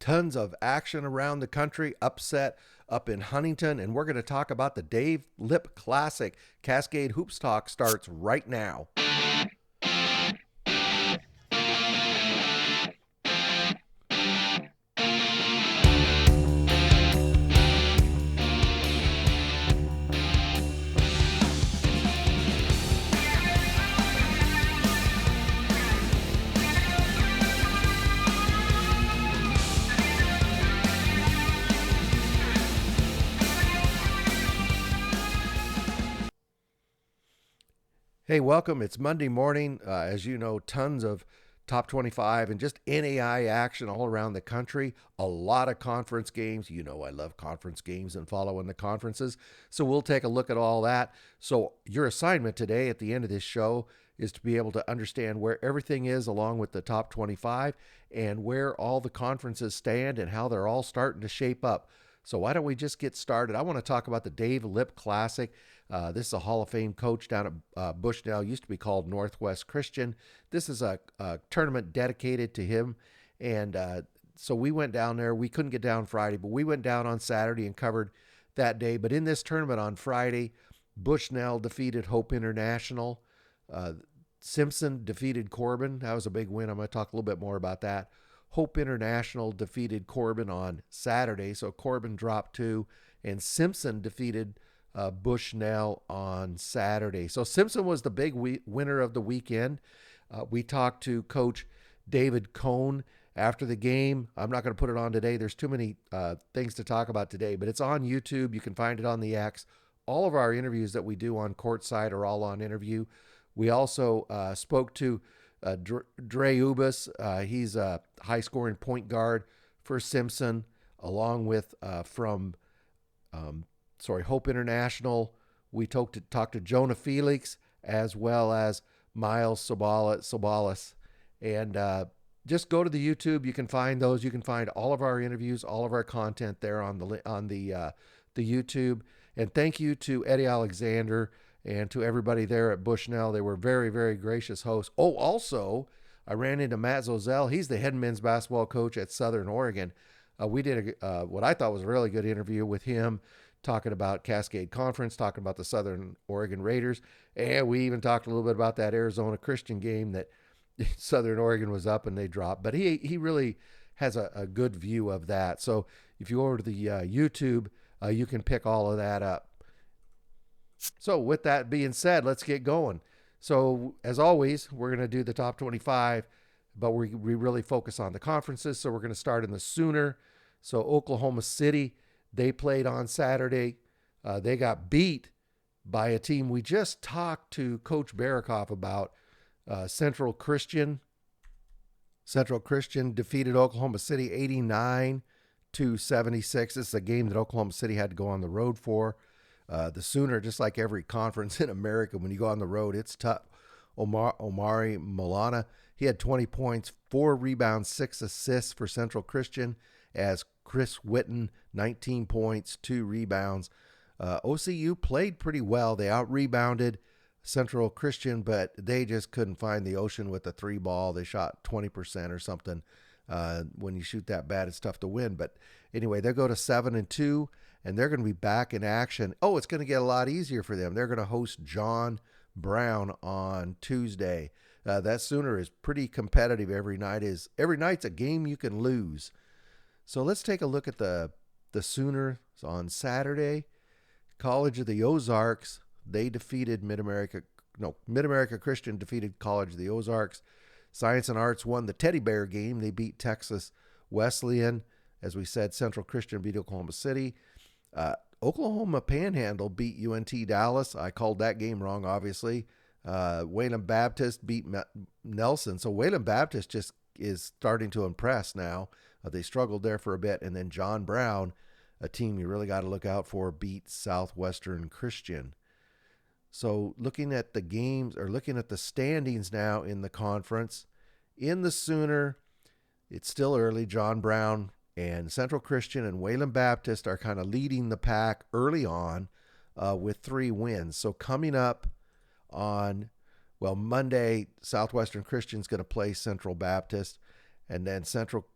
Tons of action around the country, upset up in Huntington, and we're going to talk about the Dave Lip Classic. Cascade Hoops Talk starts right now. Hey, welcome. It's Monday morning. As you know, tons of top 25 and just NAIA action all around the country. A lot of conference games. You know, I love conference games and following the conferences. So we'll take a look at all that. So your assignment today at the end of this show is to be able to understand where everything is along with the top 25 and where all the conferences stand and how they're all starting to shape up. So why don't we just get started? I want to talk about the Dave Lip Classic. This is a Hall of Fame coach down at Bushnell, used to be called Northwest Christian. This is a tournament dedicated to him. And so we went down there. We couldn't get down Friday, but we went down on Saturday and covered that day. But in this tournament on Friday, Bushnell defeated Hope International. Simpson defeated Corbin. That was a big win. I'm going to talk a little bit more about that. Hope International defeated Corbin on Saturday, so Corbin dropped 2, and Simpson defeated Bushnell on Saturday. So Simpson was the big winner of the weekend. We talked to Coach David Cohn after the game. I'm not going to put it on today. There's too many things to talk about today, but it's on YouTube. You can find it on the X. All of our interviews that we do on Courtside are all on interview. We also spoke to Dre Ubas. He's a high-scoring point guard for Simpson, along with Hope International. We talked to Jonah Felix as well as Miles Sobalis. And just go to the YouTube. You can find those. You can find all of our interviews, all of our content there on the YouTube. And thank you to Eddie Alexander and to everybody there at Bushnell. They were very, very gracious hosts. Oh, also, I ran into Matt Zozell. He's the head men's basketball coach at Southern Oregon. We did what I thought was a really good interview with him, talking about Cascade Conference, talking about the Southern Oregon Raiders, and we even talked a little bit about that Arizona Christian game that Southern Oregon was up and they dropped. But he really has a good view of that. So if you go over to the YouTube, you can pick all of that up. So with that being said, let's get going. So as always, we're going to do the top 25, but we really focus on the conferences. So we're going to start in the Sooner. So Oklahoma City, they played on Saturday. They got beat by a team we just talked to Coach Barakoff about, Central Christian. Central Christian defeated Oklahoma City 89-76. This is a game that Oklahoma City had to go on the road for. The Sooner, just like every conference in America, when you go on the road, it's tough. Omari Milana, he had 20 points, 4 rebounds, 6 assists for Central Christian, as Chris Witten, 19 points, 2 rebounds. OCU played pretty well. They out-rebounded Central Christian, but they just couldn't find the ocean with the 3 ball. They shot 20% or something. When you shoot that bad, it's tough to win. But anyway, they go to 7-2. And they're going to be back in action. Oh, it's going to get a lot easier for them. They're going to host John Brown on Tuesday. That Sooner is pretty competitive every night. Every night's a game you can lose. So let's take a look at the Sooners on Saturday. College of the Ozarks, they defeated Mid-America Christian defeated College of the Ozarks. Science and Arts won the Teddy Bear game. They beat Texas Wesleyan. As we said, Central Christian beat Oklahoma City. Oklahoma Panhandle beat UNT Dallas. I called that game wrong, obviously. Wayland Baptist beat Nelson. So Wayland Baptist just is starting to impress now. They struggled there for a bit. And then John Brown, a team you really got to look out for, beat Southwestern Christian. So looking at the games, or looking at the standings now in the conference, in the Sooner, it's still early. John Brown and Central Christian and Wayland Baptist are kind of leading the pack early on with 3 wins. So coming up on, Monday, Southwestern Christian's going to play Central Baptist, and then Central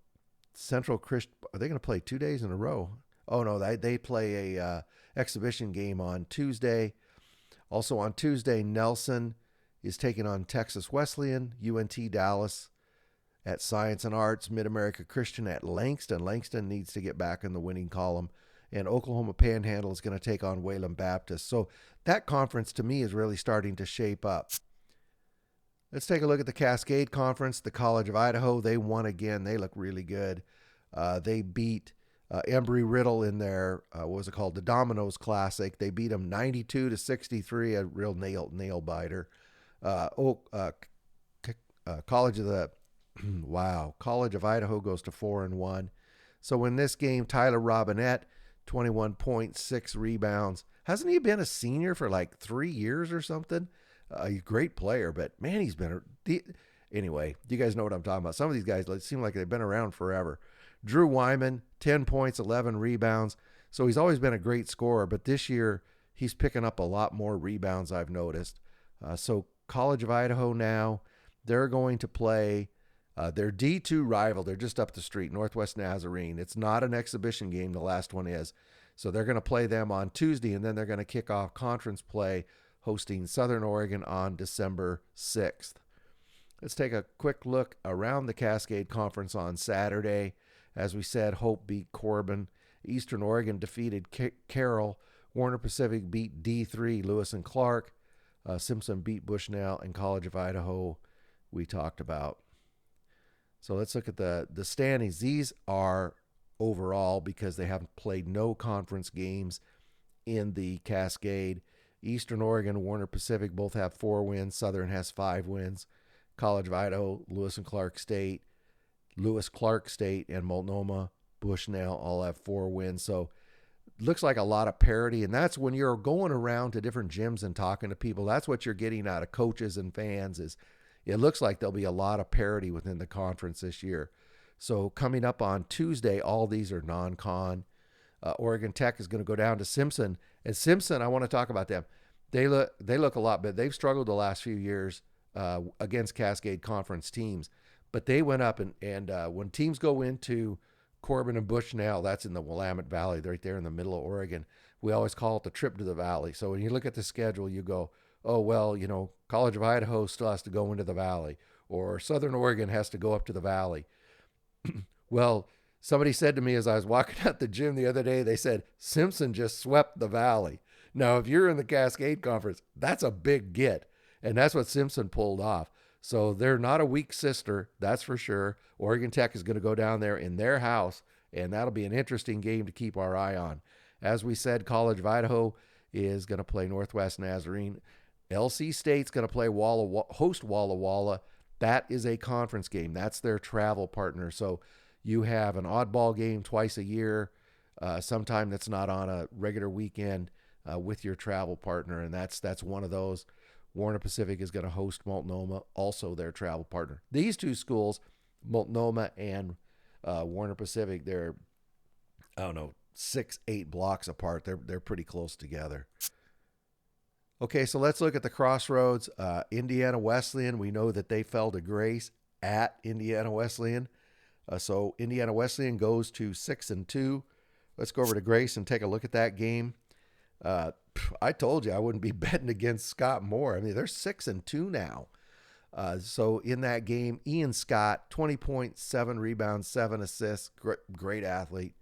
Central Christian. Are they going to play 2 days in a row? Oh no, they play a exhibition game on Tuesday. Also on Tuesday, Nelson is taking on Texas Wesleyan, UNT Dallas at Science and Arts, Mid America Christian at Langston. Langston needs to get back in the winning column. And Oklahoma Panhandle is going to take on Wayland Baptist. So that conference to me is really starting to shape up. Let's take a look at the Cascade Conference. The College of Idaho, they won again. They look really good. They beat Embry-Riddle in their, what was it called? The Dominoes Classic. They beat them 92-63, a real nail biter. College of the, wow, College of Idaho goes to 4-1. So in this game, Tyler Robinette, 21.6 rebounds. Hasn't he been a senior for like 3 years or something? A great player, but man, he's been anyway. You guys know what I'm talking about. Some of these guys seem like they've been around forever. Drew Wyman, 10 points, 11 rebounds. So he's always been a great scorer, but this year he's picking up a lot more rebounds, I've noticed. So College of Idaho now, they're going to play their D2 rival. They're just up the street, Northwest Nazarene. It's not an exhibition game. The last one is. So they're going to play them on Tuesday, and then they're going to kick off conference play hosting Southern Oregon on December 6th. Let's take a quick look around the Cascade Conference on Saturday. As we said, Hope beat Corbin. Eastern Oregon defeated Carroll. Warner Pacific beat D3, Lewis and Clark. Simpson beat Bushnell, and College of Idaho we talked about. So let's look at the standings. These are overall because they haven't played no conference games in the Cascade. Eastern Oregon, Warner Pacific both have 4 wins. Southern has 5 wins. College of Idaho, Lewis Clark State, and Multnomah, Bushnell all have 4 wins. So it looks like a lot of parity, and that's when you're going around to different gyms and talking to people. That's what you're getting out of coaches and fans is it looks like there'll be a lot of parity within the conference this year. So coming up on Tuesday, all these are non-con. Oregon Tech is going to go down to Simpson. And Simpson, I want to talk about them. They look a lot, but they've struggled the last few years against Cascade Conference teams. But they went up, and when teams go into Corbin and Bushnell, that's in the Willamette Valley, right there in the middle of Oregon. We always call it the trip to the valley. So when you look at the schedule, you go, oh, well, College of Idaho still has to go into the valley, or Southern Oregon has to go up to the valley. Well, somebody said to me as I was walking out the gym the other day, they said, Simpson just swept the valley. Now, if you're in the Cascade Conference, that's a big get, and that's what Simpson pulled off. So they're not a weak sister, that's for sure. Oregon Tech is going to go down there in their house, and that'll be an interesting game to keep our eye on. As we said, College of Idaho is going to play Northwest Nazarene. LC State's going to play host Walla Walla. That is a conference game. That's their travel partner. So you have an oddball game twice a year, sometime that's not on a regular weekend with your travel partner, and that's one of those. Warner Pacific is going to host Multnomah, also their travel partner. These two schools, Multnomah and Warner Pacific, they're, 6-8 blocks apart. They're pretty close together. Okay, so let's look at the crossroads. Indiana Wesleyan, we know that they fell to Grace at Indiana Wesleyan. So Indiana Wesleyan goes to 6-2. Let's go over to Grace and take a look at that game. I told you I wouldn't be betting against Scott Moore. I mean, they're 6-2 now. So in that game, Ian Scott, 20 points, 7 rebounds, 7 assists. Great athlete.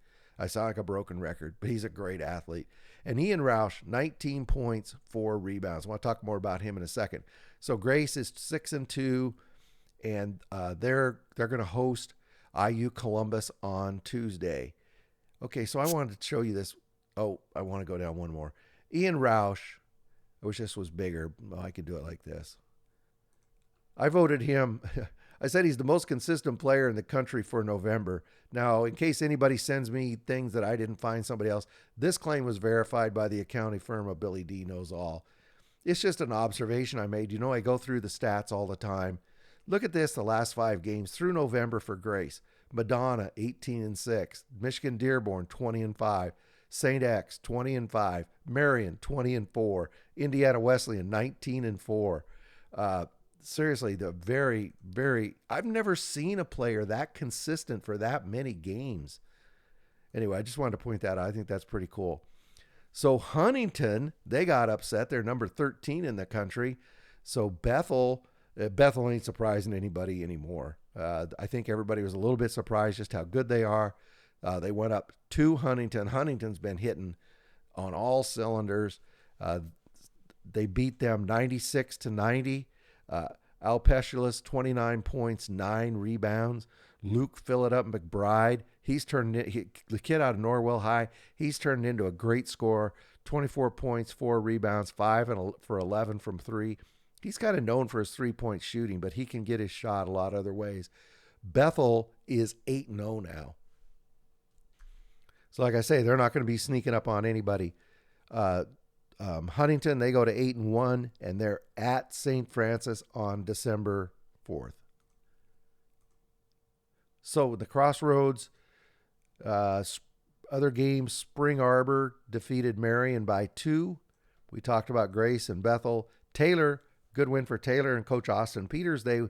I sound like a broken record, but he's a great athlete. And Ian Roush, 19 points, 4 rebounds. I want to talk more about him in a second. So Grace is 6-2, and they're going to host IU Columbus on Tuesday. Okay, so I wanted to show you this. Oh, I want to go down one more. Ian Roush, I wish this was bigger. Oh, I could do it like this. I voted him. I said he's the most consistent player in the country for November. Now, in case anybody sends me things that I didn't find somebody else, this claim was verified by the accounting firm of Billy D Knows All. It's just an observation I made. I go through the stats all the time. Look at this, the last 5 games through November for Grace. Madonna, 18-6. Michigan Dearborn, 20-5. St. X, 20-5. Marion, 20-4. Indiana Wesleyan, 19-4. seriously, the very, very, I've never seen a player that consistent for that many games. Anyway, I just wanted to point that out. I think that's pretty cool. So Huntington, they got upset. They're number 13 in the country. So Bethel ain't surprising anybody anymore. I think everybody was a little bit surprised just how good they are. They went up to Huntington. Huntington's been hitting on all cylinders. They beat them 96-90. Al Pesciolus, 29 points, 9 rebounds. Luke Fill It Up McBride, the kid out of Norwell High, he's turned into a great scorer. 24 points, 4 rebounds, 5 for 11 from 3. He's kind of known for his three-point shooting, but he can get his shot a lot of other ways. Bethel is 8-0 now. So like I say, they're not going to be sneaking up on anybody. Huntington, they go to 8-1, and they're at St. Francis on December 4th. So the Crossroads, other games, Spring Arbor defeated Marion by 2. We talked about Grace and Bethel. Taylor, good win for Taylor and Coach Austin Peters. They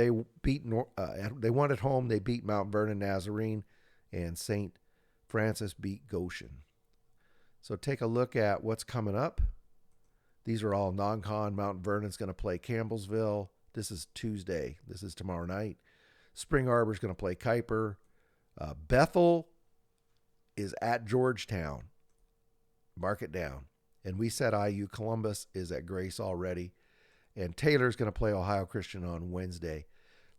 won at home. They beat Mount Vernon Nazarene, and St. Francis beat Goshen. So take a look at what's coming up. These are all non-con. Mount Vernon's going to play Campbellsville. This is Tuesday. This is tomorrow night. Spring Arbor's going to play Kuiper. Bethel is at Georgetown. Mark it down. And we said IU. Columbus is at Grace already. And Taylor's going to play Ohio Christian on Wednesday.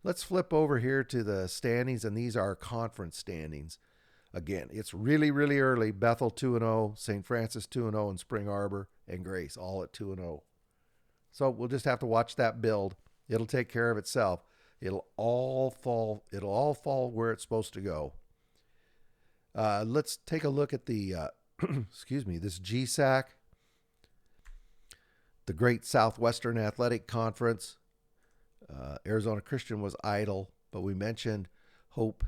Let's flip over here to the standings, and these are conference standings. Again, it's really, really early. Bethel 2-0, St. Francis 2-0, and Spring Arbor and Grace all at 2-0. So we'll just have to watch that build. It'll take care of itself. It'll all fall where it's supposed to go. Let's take a look at the this GSAC, the Great Southwestern Athletic Conference. Arizona Christian was idle, but we mentioned Hope.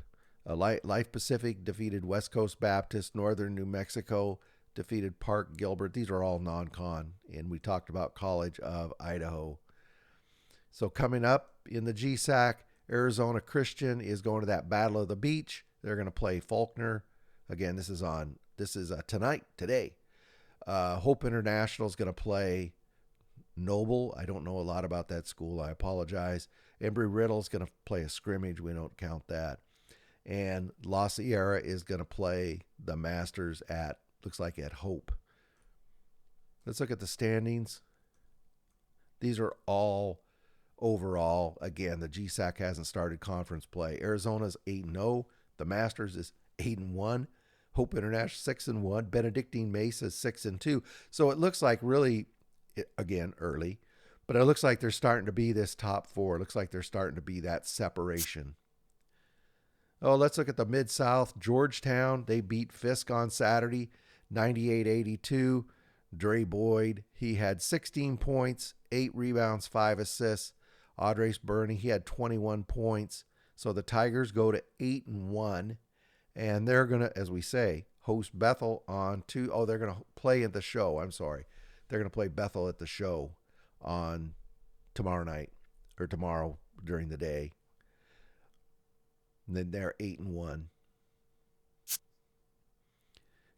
Life Pacific defeated West Coast Baptist. Northern New Mexico defeated Park Gilbert. These are all non-con, and we talked about College of Idaho. So coming up in the GSAC, Arizona Christian is going to that Battle of the Beach. They're going to play Faulkner. Again, this is today. Hope International is going to play Noble. I don't know a lot about that school. I apologize. Embry-Riddle is going to play a scrimmage. We don't count that. And La Sierra is going to play the Masters looks like at Hope. Let's look at the standings. These are all overall. Again, the GSAC hasn't started conference play. Arizona's 8-0. The Masters is 8-1. Hope International 6-1. Benedictine Mesa 6-2. So it looks like really, again, early, but it looks like there's starting to be this top 4. It looks like there's starting to be that separation. Oh, let's look at the Mid-South. Georgetown, they beat Fisk on Saturday, 98-82. Dre Boyd, he had 16 points, 8 rebounds, 5 assists. Andres Burney, he had 21 points. So the Tigers go to 8-1, and they're going to, as we say, host Bethel on they're going to play at the show. I'm sorry. They're going to play Bethel at the show on tomorrow night or tomorrow during the day. And then they're 8-1.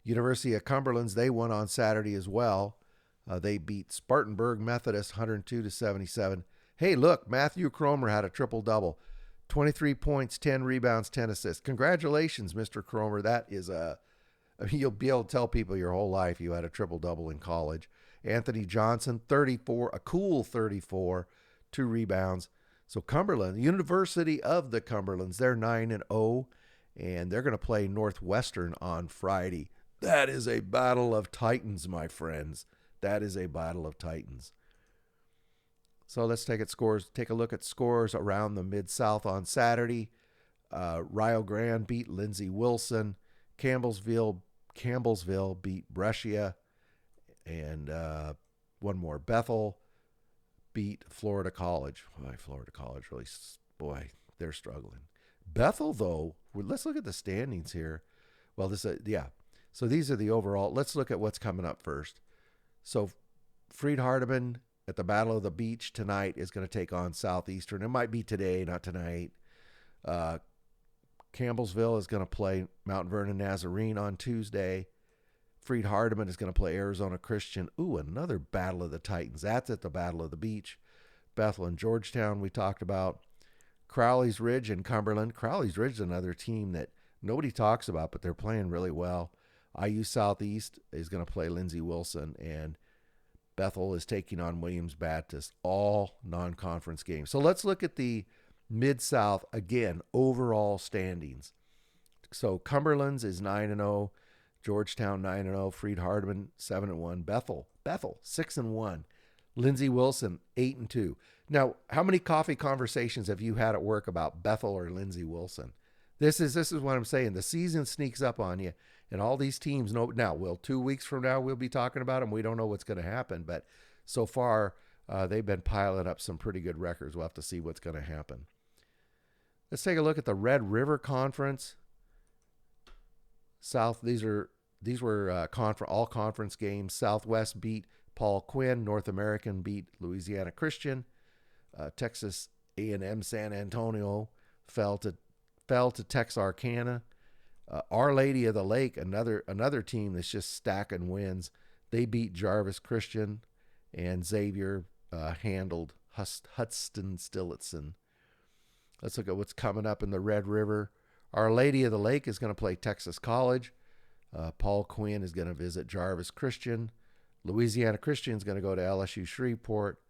University of Cumberland's, they won on Saturday as well. They beat Spartanburg Methodist 102-77. Hey, look, Matthew Cromer had a triple-double. 23 points, 10 rebounds, 10 assists. Congratulations, Mr. Cromer. That is you'll be able to tell people your whole life you had a triple-double in college. Anthony Johnson, 34, a cool 34, 2 rebounds. So Cumberland, University of the Cumberlands, they're 9-0, and they're going to play Northwestern on Friday. That is a battle of titans, my friends. That is a battle of titans. So let's take a look at scores around the Mid-South on Saturday. Rio Grande beat Lindsey Wilson. Campbellsville beat Brescia. And one more, Bethel beat Florida College. Boy, Florida College really, they're struggling. Bethel, though, let's look at the standings here. Well, so these are the overall. Let's look at what's coming up first. So Freed Hardeman at the Battle of the Beach tonight is going to take on Southeastern. It might be today, not tonight. Uh, Campbellsville is going to play Mount Vernon Nazarene on Tuesday. Freed Hardeman is going to play Arizona Christian. Ooh, another Battle of the Titans. That's at the Battle of the Beach. Bethel and Georgetown we talked about. Crowley's Ridge and Cumberland. Crowley's Ridge is another team that nobody talks about, but they're playing really well. IU Southeast is going to play Lindsey Wilson, and Bethel is taking on Williams Baptist, all non-conference games. So let's look at the Mid-South, again, overall standings. So Cumberland's is 9-0, Georgetown 9-0, Freed Hardeman 7-1, Bethel 6-1, Lindsey Wilson 8-2. Now, how many coffee conversations have you had at work about Bethel or Lindsey Wilson? This is what I'm saying. The season sneaks up on you, and all these teams know. Now, 2 weeks from now we'll be talking about them. We don't know what's going to happen, but so far they've been piling up some pretty good records. We'll have to see what's going to happen. Let's take a look at the Red River Conference. South. These were all conference games. Southwest beat Paul Quinn. North American beat Louisiana Christian. Texas A&M San Antonio fell to Texarkana. Our Lady of the Lake, another team that's just stacking wins. They beat Jarvis Christian, and Xavier handled Huston-Stillotson. Let's look at what's coming up in the Red River. Our Lady of the Lake is going to play Texas College. Paul Quinn is going to visit Jarvis Christian. Louisiana Christian is going to go to LSU Shreveport.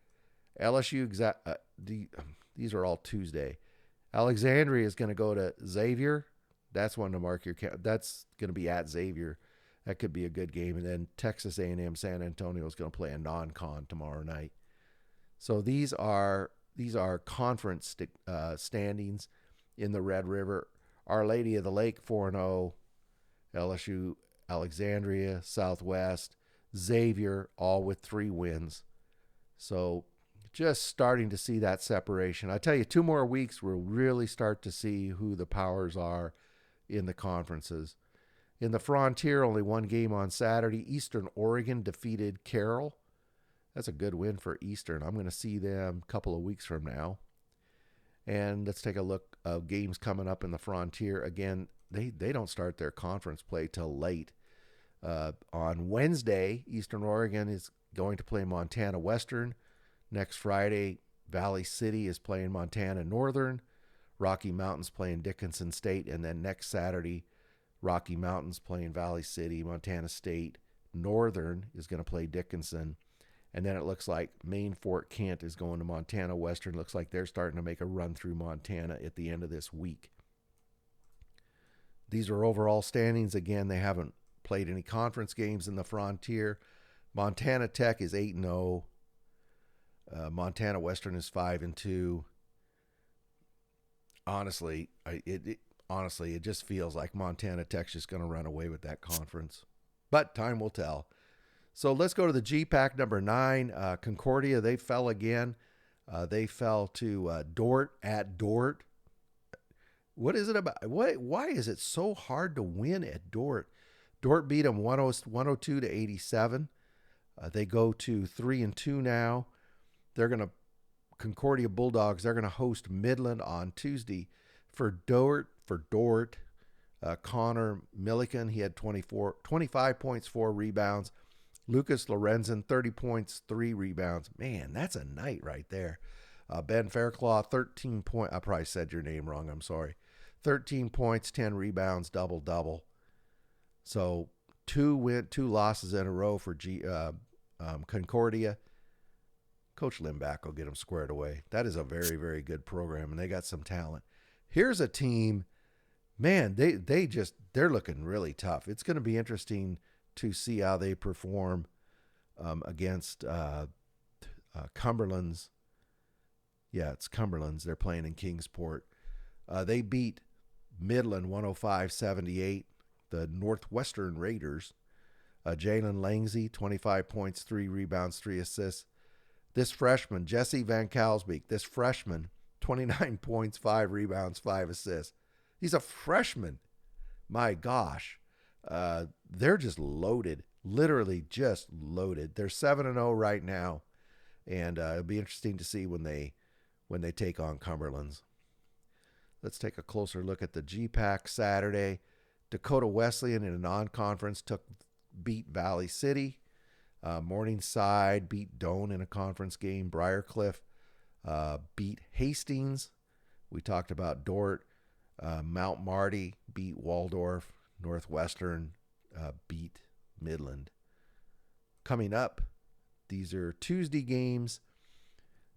These are all Tuesday. Alexandria is going to go to Xavier. That's one to mark your count. That's going to be at Xavier. That could be a good game. And then Texas A&M San Antonio is going to play a non-con tomorrow night. So these are conference standings in the Red River. Our Lady of the Lake 4-0. LSU, Alexandria, Southwest, Xavier, all with 3 wins. So just starting to see that separation. I tell you, 2 more weeks, we'll really start to see who the powers are in the conferences. In the Frontier, only 1 game on Saturday. Eastern Oregon defeated Carroll. That's a good win for Eastern. I'm going to see them a couple of weeks from now. And let's take a look of games coming up in the Frontier. Again, they don't start their conference play till late. On Wednesday, Eastern Oregon is going to play Montana Western. Next Friday, Valley City is playing Montana Northern. Rocky Mountains playing Dickinson State. And then next Saturday, Rocky Mountains playing Valley City, Montana State. Northern is going to play Dickinson. And then it looks like Maine Fort Kent is going to Montana Western. Looks like they're starting to make a run through Montana at the end of this week. These are overall standings. Again, they haven't played any conference games in the Frontier. Montana Tech is 8-0. Montana Western is 5-2. Honestly, it just feels like Montana Tech's just going to run away with that conference. But time will tell. So let's go to the GPAC number 9. Concordia, they fell again. They fell to Dordt at Dordt. What is it about? Why is it so hard to win at Dordt? Dordt beat them 102-87. They go to 3-2 now. They're going to Concordia Bulldogs. They're going to host Midland on Tuesday. For Dordt, Connor Milliken, he had 25 points, 4 rebounds. Lucas Lorenzen, 30 points, 3 rebounds. Man, that's a night right there. Ben Fairclough, 13 points. I probably said your name wrong. I'm sorry. 13 points, 10 rebounds, double-double. So 2 losses in a row for Concordia. Coach Limback will get them squared away. That is a very, very good program, and they got some talent. Here's a team, man, they're looking really tough. It's going to be interesting to see how they perform against Cumberland's. Yeah, it's Cumberland's. They're playing in Kingsport. They beat Midland 105-78, the Northwestern Raiders. Jalen Langsey, 25 points, 3 rebounds, 3 assists. This freshman, Jesse Van Kalsbeek, 29 points, 5 rebounds, 5 assists. He's a freshman. My gosh. They're just loaded, literally just loaded. They're 7-0 right now. and it'll be interesting to see when they take on Cumberland's. Let's take a closer look at the GPAC Saturday. Dakota Wesleyan in a non-conference beat Valley City. Morningside beat Doane in a conference game. Briarcliff beat Hastings. We talked about Dort. Mount Marty beat Waldorf. Northwestern beat Midland. Coming up, these are Tuesday games.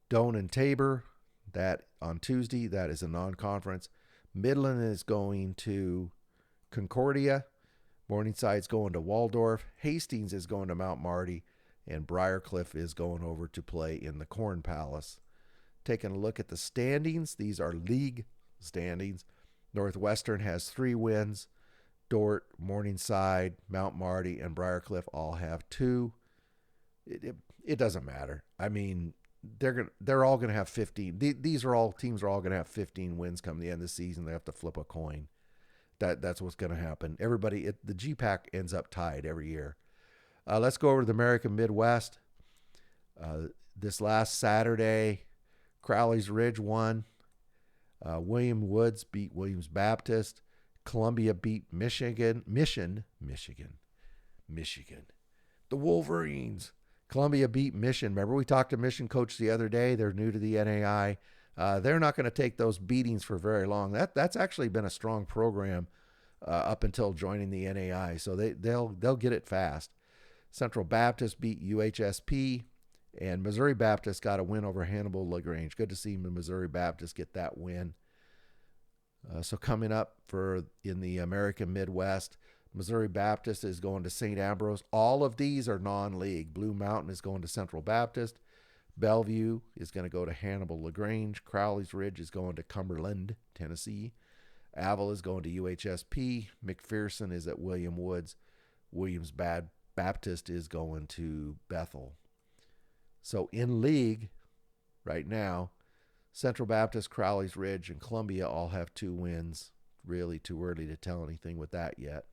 Doane and Tabor, that on Tuesday, that is a non-conference. Midland is going to Concordia. Morningside's going to Waldorf. Hastings is going to Mount Marty. And Briarcliff is going over to play in the Corn Palace. Taking a look at the standings, these are league standings. Northwestern has 3 wins. Dort, Morningside, Mount Marty, and Briarcliff all have 2. It doesn't matter. I mean, they're all going to have 15. Teams are all going to have 15 wins come the end of the season. They have to flip a coin. That's what's going to happen. The GPAC ends up tied every year. Let's go over to the American Midwest. This last Saturday, Crowley's Ridge won. William Woods beat Williams Baptist. Columbia beat Michigan. The Wolverines. Columbia beat Mission. Remember, we talked to Mission coach the other day. They're new to the NAI. They're not going to take those beatings for very long. That's actually been a strong program up until joining the NAI. So they'll get it fast. Central Baptist beat UHSP, and Missouri Baptist got a win over Hannibal LaGrange. Good to see Missouri Baptist get that win. So coming up in the American Midwest, Missouri Baptist is going to St. Ambrose. All of these are non-league. Blue Mountain is going to Central Baptist. Bellevue is going to go to Hannibal LaGrange. Crowley's Ridge is going to Cumberland, Tennessee. Avila is going to UHSP. McPherson is at William Woods. Williams Baptist is going to Bethel. So in league right now, Central Baptist, Crowley's Ridge, and Columbia all have 2 wins. Really too early to tell anything with that yet.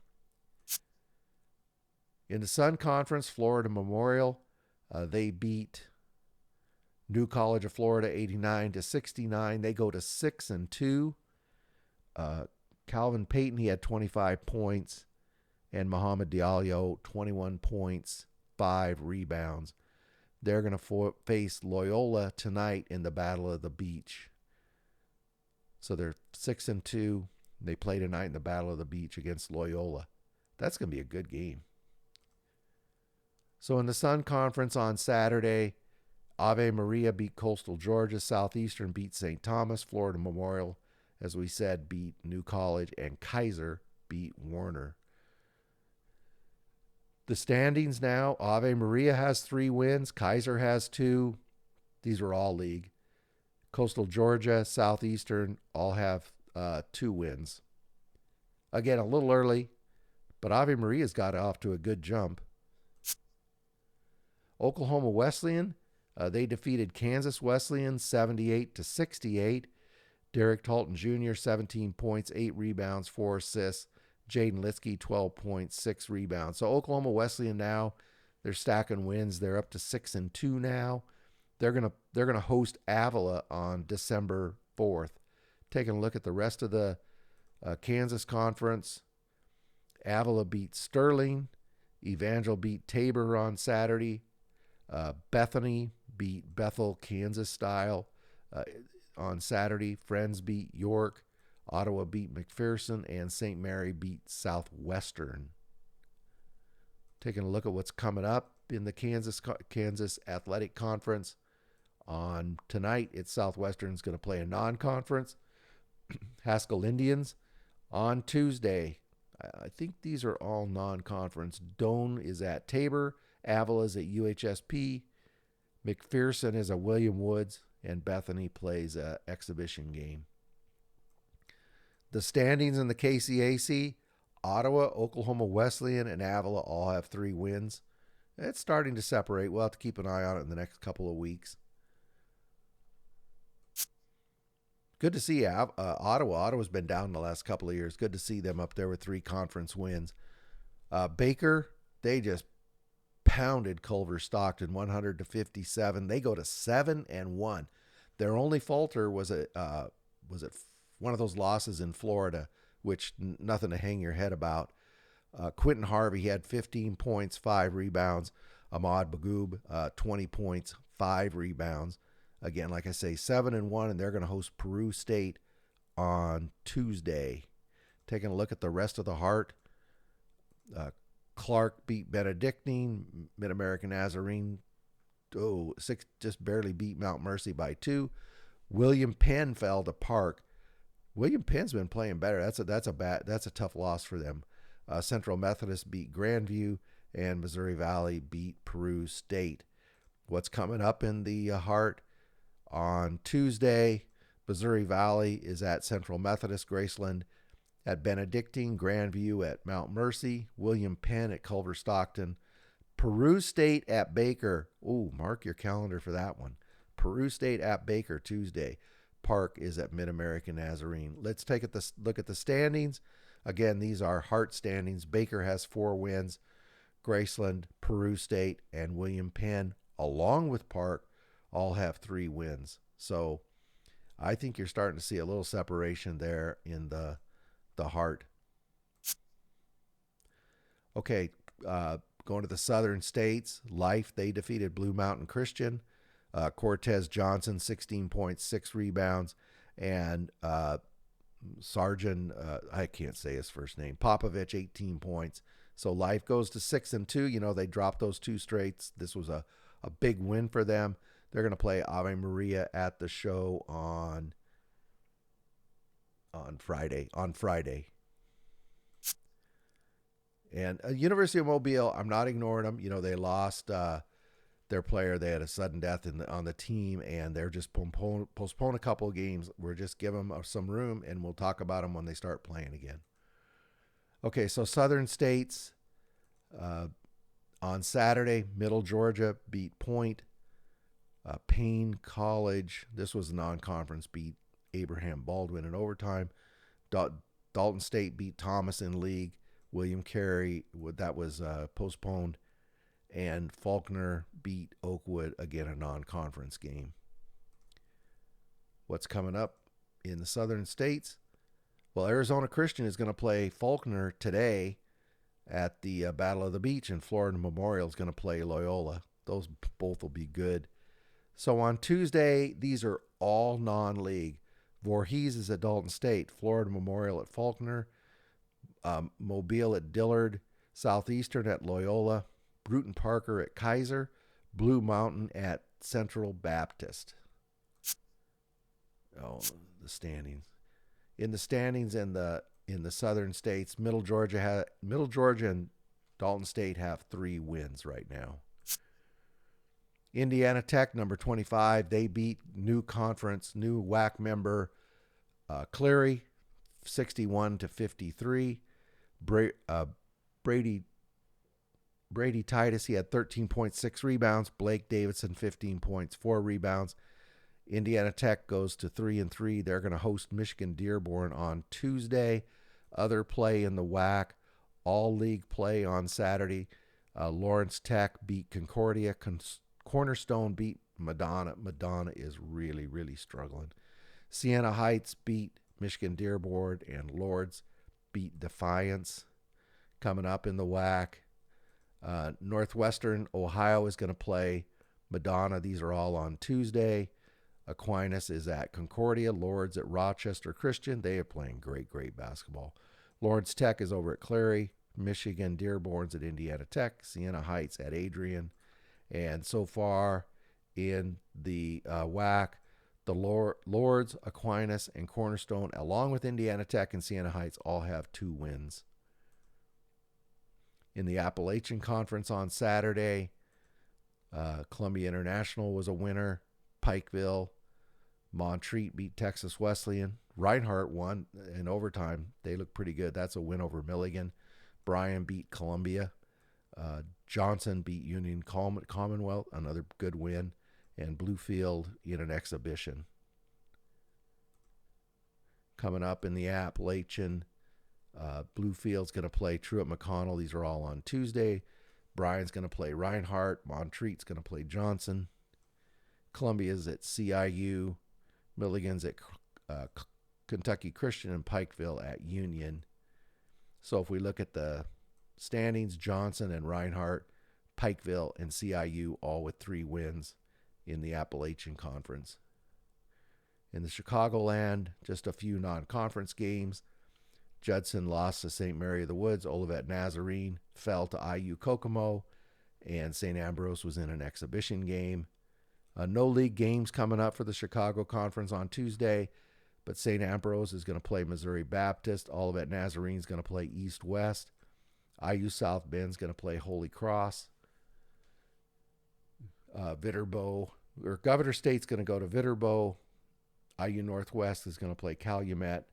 In the Sun Conference, Florida Memorial, they beat New College of Florida 89-69. They go to 6-2. Calvin Payton, he had 25 points, and Muhammad Diallo 21 points, 5 rebounds. They're going to face Loyola tonight in the Battle of the Beach. So they're 6-2. They play tonight in the Battle of the Beach against Loyola. That's going to be a good game. So in the Sun Conference on Saturday, Ave Maria beat Coastal Georgia. Southeastern beat St. Thomas. Florida Memorial, as we said, beat New College. And Kaiser beat Warner. The standings now, Ave Maria has 3 wins. Kaiser has 2. These are all league. Coastal Georgia, Southeastern all have 2 wins. Again, a little early, but Ave Maria's got off to a good jump. Oklahoma Wesleyan, they defeated Kansas Wesleyan 78-68. Derek Talton Jr., 17 points, 8 rebounds, 4 assists. Jaden Litsky, 12 points, 6 rebounds. So Oklahoma Wesleyan now, they're stacking wins. They're up to 6-2 now. They're gonna host Avila on December 4th. Taking a look at the rest of the Kansas Conference, Avila beat Sterling. Evangel beat Tabor on Saturday. Bethany beat Bethel, Kansas style on Saturday. Friends beat York. Ottawa beat McPherson, and St. Mary beat Southwestern. Taking a look at what's coming up in the Kansas Athletic Conference. On tonight, it's Southwestern's going to play a non-conference. Haskell Indians. On Tuesday, I think these are all non-conference. Doane is at Tabor. Avila is at UHSP. McPherson is at William Woods. And Bethany plays an exhibition game. The standings in the KCAC, Ottawa, Oklahoma Wesleyan, and Avila all have 3 wins. It's starting to separate. We'll have to keep an eye on it in the next couple of weeks. Good to see Ottawa. Ottawa's been down the last couple of years. Good to see them up there with 3 conference wins. Baker, they just pounded Culver Stockton 100-57. They go to 7-1. Their only falter was was it one of those losses in Florida, which nothing to hang your head about. Quentin Harvey had 15 points, 5 rebounds. Ahmad Bagoob, 20 points, 5 rebounds. Again, like I say, 7-1, and they're going to host Peru State on Tuesday. Taking a look at the rest of the Heart, Clark beat Benedictine. Mid-American Nazarene, just barely beat Mount Mercy by 2. William Penn fell to Park. William Penn's been playing better. That's a tough loss for them. Central Methodist beat Grandview, and Missouri Valley beat Peru State. What's coming up in the Heart on Tuesday? Missouri Valley is at Central Methodist, Graceland at Benedictine, Grandview at Mount Mercy, William Penn at Culver Stockton, Peru State at Baker. Ooh, mark your calendar for that one. Peru State at Baker Tuesday. Park is at Mid-American Nazarene. Let's take a look at the standings. Again, these are Heart standings. Baker has 4 wins. Graceland, Peru State, and William Penn, along with Park, all have 3 wins. So I think you're starting to see a little separation there in the Heart. Okay, going to the Southern States. Life, they defeated Blue Mountain Christian. Cortez Johnson, 16 points, 6 rebounds. And Sergeant, I can't say his first name, Popovich, 18 points. So Life goes to 6-2. You know, they dropped those 2 straights. This was a big win for them. They're going to play Ave Maria at the show on Friday. And University of Mobile, I'm not ignoring them. You know, they lost their player. They had a sudden death on the team, and they're just postpone a couple of games. We're just giving them some room, and we'll talk about them when they start playing again. Okay, so Southern States on Saturday, Middle Georgia beat Point. Payne College, this was a non-conference, beat Abraham Baldwin in overtime. Dalton State beat Thomas in league. William Carey, that was postponed. And Faulkner beat Oakwood, again, a non-conference game. What's coming up in the Southern States? Well, Arizona Christian is going to play Faulkner today at the Battle of the Beach, and Florida Memorial is going to play Loyola. Those both will be good. So on Tuesday, these are all non-league. Voorhees is at Dalton State, Florida Memorial at Faulkner, Mobile at Dillard, Southeastern at Loyola, Bruton Parker at Kaiser, Blue Mountain at Central Baptist. Oh, the standings. In the standings in the Southern States, Middle Georgia and Dalton State have 3 wins right now. Indiana Tech, number 25, they beat new WAC member Cleary, 61-53. Brady Titus, he had 13.6 rebounds. Blake Davidson, 15 points, 4 rebounds. Indiana Tech goes to 3-3. They're going to host Michigan Dearborn on Tuesday. Other play in the WAC, all league play on Saturday. Lawrence Tech beat Concordia. Cornerstone beat Madonna. Madonna is really, really struggling. Siena Heights beat Michigan Dearborn, and Lords beat Defiance. Coming up in the WAC, Northwestern Ohio is going to play Madonna. These are all on Tuesday. Aquinas is at Concordia. Lords at Rochester Christian. They are playing great, great basketball. Lawrence Tech is over at Clary. Michigan Dearborn's at Indiana Tech. Siena Heights at Adrian. And so far in the WAC, the Lords, Aquinas, and Cornerstone, along with Indiana Tech and Siena Heights, all have 2 wins. In the Appalachian Conference on Saturday, Columbia International was a winner. Pikeville, Montreat beat Texas Wesleyan. Reinhardt won in overtime. They look pretty good. That's a win over Milligan. Bryan beat Columbia. Johnson beat Union Commonwealth, another good win. And Bluefield in an exhibition. Coming up in the Appalachian, Bluefield's going to play Truett McConnell. These are all on Tuesday. Bryan's going to play Reinhardt. Montreat's going to play Johnson. Columbia's at CIU. Milligan's at Kentucky Christian, and Pikeville at Union. So if we look at the standings, Johnson and Reinhardt, Pikeville and CIU all with 3 wins in the Appalachian Conference. In the Chicagoland, just a few non-conference games. Judson lost to St. Mary of the Woods. Olivet Nazarene fell to IU Kokomo, and St. Ambrose was in an exhibition game. No league games coming up for the Chicago Conference on Tuesday, but St. Ambrose is going to play Missouri Baptist. Olivet Nazarene is going to play East West. IU South Bend is going to play Holy Cross. Governor State's going to go to Viterbo. IU Northwest is going to play Calumet.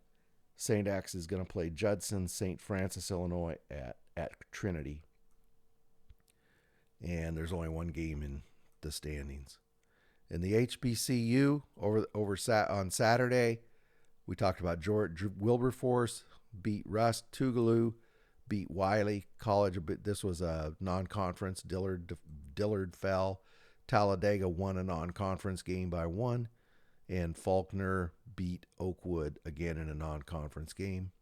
St. X is going to play Judson. St. Francis, Illinois at Trinity. And there's only one game in the standings. In the HBCU on Saturday, we talked about Wilberforce beat Rusk. Tougaloo beat Wiley College. This was a non-conference. Dillard fell. Talladega won a non-conference game by 1. And Faulkner beat Oakwood again in a non-conference game.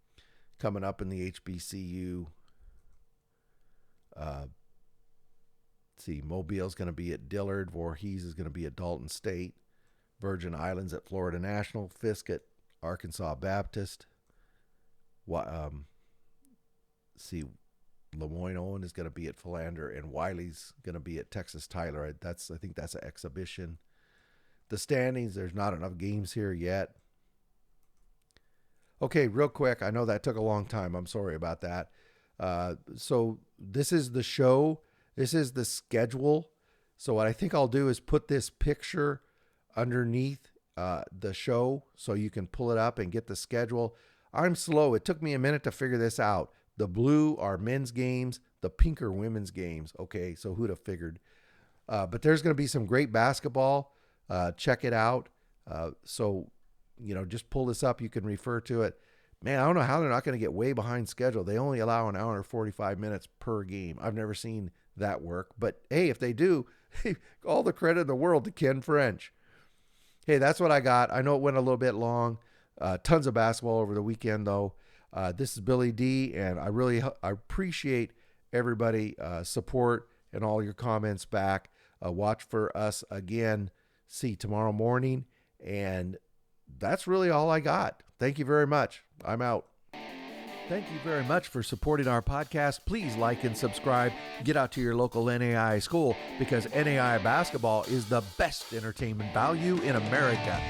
Coming up in the HBCU, Mobile's going to be at Dillard. Voorhees is going to be at Dalton State. Virgin Islands at Florida National. Fisk at Arkansas Baptist. Lemoyne-Owen is going to be at Philander, and Wiley's going to be at Texas Tyler. I think that's an exhibition. The standings, there's not enough games here yet. Okay, real quick. I know that took a long time. I'm sorry about that. So this is the show. This is the schedule. So what I think I'll do is put this picture underneath the show so you can pull it up and get the schedule. I'm slow. It took me a minute to figure this out. The blue are men's games. The pink are women's games. Okay, so who'd have figured? But there's going to be some great basketball. Check it out. So, just pull this up. You can refer to it. Man, I don't know how they're not going to get way behind schedule. They only allow an hour and 45 minutes per game. I've never seen that work. But, hey, if they do, all the credit in the world to Ken French. Hey, that's what I got. I know it went a little bit long. Tons of basketball over the weekend, though. This is Billy D, and I appreciate everybody support and all your comments back. Watch for us again. See tomorrow morning, and that's really all I got. Thank you very much. I'm out. Thank you very much for supporting our podcast. Please like and subscribe. Get out to your local NAIA school, because NAIA basketball is the best entertainment value in America.